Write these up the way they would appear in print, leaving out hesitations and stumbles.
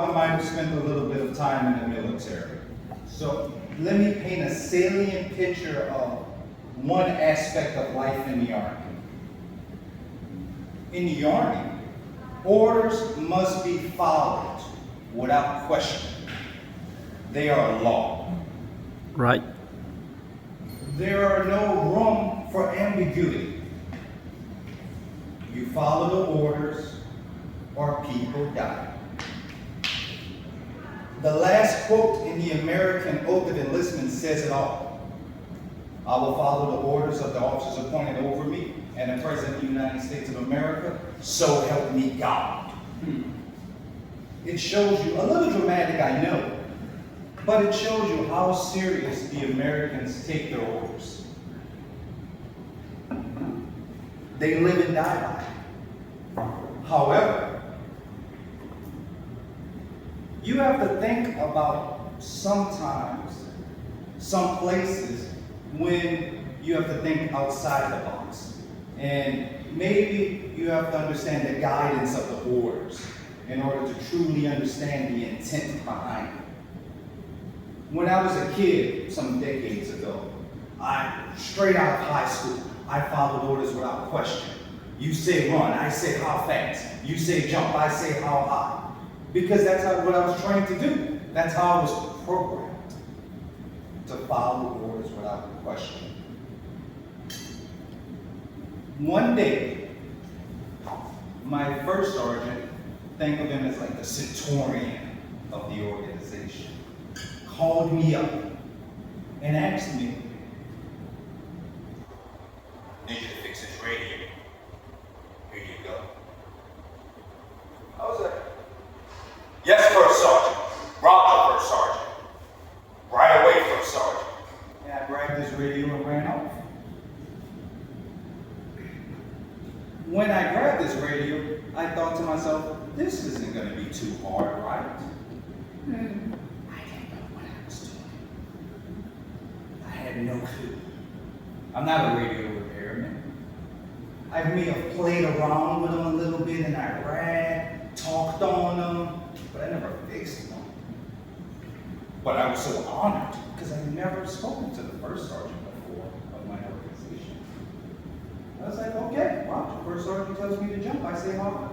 might have spent a little bit of time in the military. So let me paint a salient picture of one aspect of life in the Army. In the Army, orders must be followed without question. They are law. Right. There are no room for ambiguity. You follow the orders or people die. The last quote in the American Oath of Enlistment says it all. I will follow the orders of the officers appointed over me and the President of the United States of America, so help me God. It shows you, a little dramatic, I know, but it shows you how serious the Americans take their orders. They live and die by it. However, you have to think about sometimes, some places, when you have to think outside the box. And maybe you have to understand the guidance of the orders in order to truly understand the intent behind it. When I was a kid, some decades ago, straight out of high school, I followed orders without question. You say run, I say how fast. You say jump, I say how high. Because that's what I was trained to do. That's how I was programmed, to follow orders without question. One day, my first sergeant, think of him as like the centurion of the organization, called me up and asked me, "Need you to fix this radio. Here you go." I was like, "Yes, First Sergeant. Roger, First Sergeant. Right away, First Sergeant." And I grabbed this radio and ran off. When I grabbed this radio, I thought to myself, this isn't going to be too hard, right? I didn't know what I was doing. I had no clue. I'm not a radio repairman. I may have played around with them a little bit and I read, talked on them, but I never fixed them. But I was so honored because I had never spoken to the first sergeant before of my organization. I was like, okay, wow, the first sergeant tells me to jump, I say how.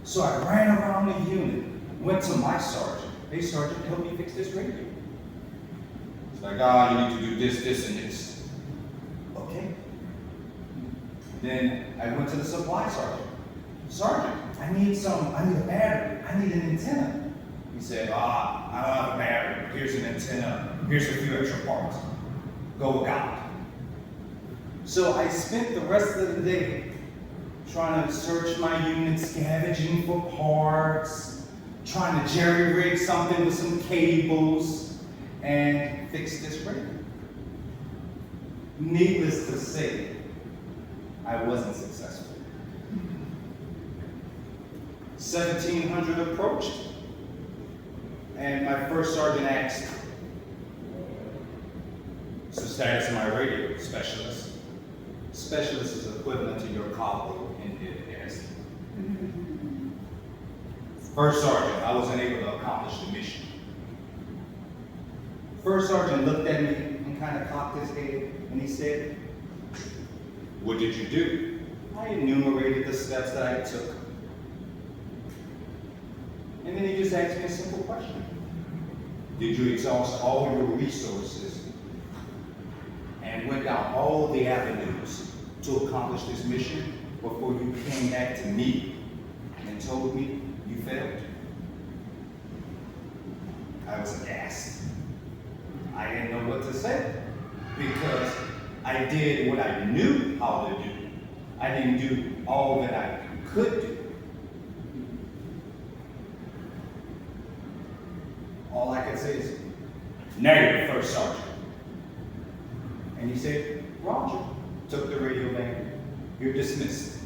So I ran around the unit, went to my sergeant. Hey sergeant, help me fix this radio. It's like, you need to do this, this, and this. Okay. Then I went to the supply sergeant. Sergeant, I need a battery, I need an antenna. He said, I don't have a battery, here's an antenna, here's a few extra parts. Go with God. So I spent the rest of the day trying to search my unit, scavenging for parts, trying to jerry-rig something with some cables, and fix this radio. Needless to say, I wasn't successful. 1700 approached, and my first sergeant asked, "What's the status of my radio, specialist?" Specialist is equivalent to your colleague in the air. First sergeant, I wasn't able to accomplish the mission. First sergeant looked at me and kind of cocked his head, and he said, "What did you do?" I enumerated the steps that I took. And then he just asked me a simple question. Did you exhaust all your resources and went down all the avenues to accomplish this mission before you came back to me and told me you failed? I was aghast. I didn't know what to say because I did what I knew how to do. I didn't do all that I could do. All I could say is, "Negative, First Sergeant." And he said, "Roger." Took the radio back. "You're dismissed."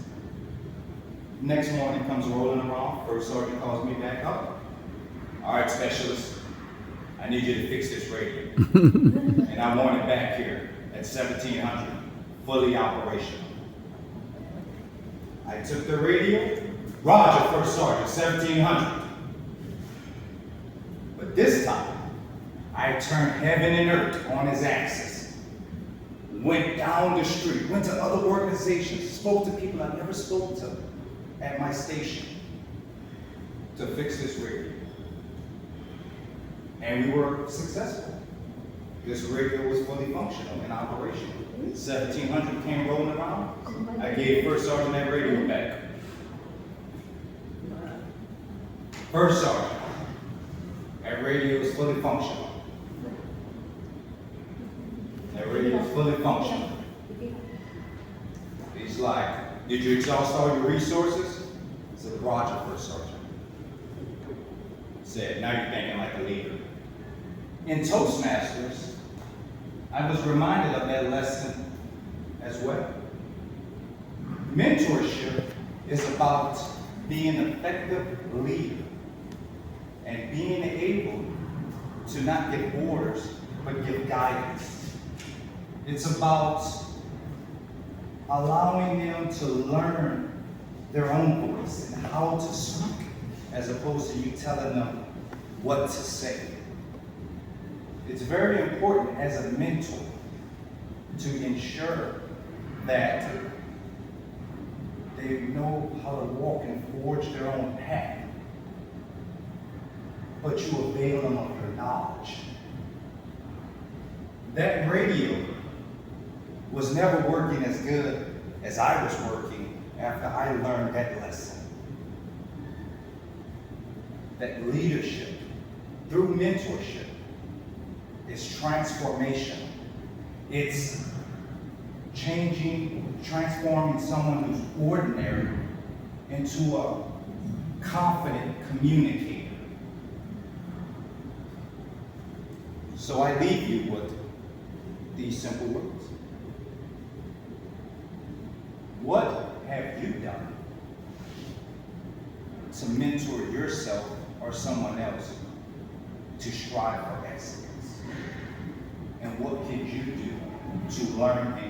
Next morning comes rolling around. First Sergeant calls me back up. "All right, specialist, I need you to fix this radio. And I want it back here at 1700, fully operational." I took the radio. "Roger, First Sergeant, 1700. But this time, I turned heaven and earth on his axis. Went down the street, went to other organizations, spoke to people I never spoke to at my station to fix this radio. And we were successful. This radio was fully functional and operational. 1700 came rolling around. I gave First Sergeant that radio back. First Sergeant, that radio is fully functional. That radio is fully functional. He's like, did you exhaust all your resources? I said, Roger, First Sergeant. Said, now you're thinking like a leader. In Toastmasters, I was reminded of that lesson as well. Mentorship is about being an effective leader and being able to not give orders, but give guidance. It's about allowing them to learn their own voice and how to speak, as opposed to you telling them what to say. It's very important as a mentor to ensure that they know how to walk and forge their own path, but you avail them of your knowledge. That radio was never working as good as I was working after I learned that lesson. That leadership through mentorship is transformation. It's transforming someone who's ordinary into a confident communicator. So I leave you with these simple words. What have you done to mentor yourself or someone else to strive for excellence? And what can you do to learn and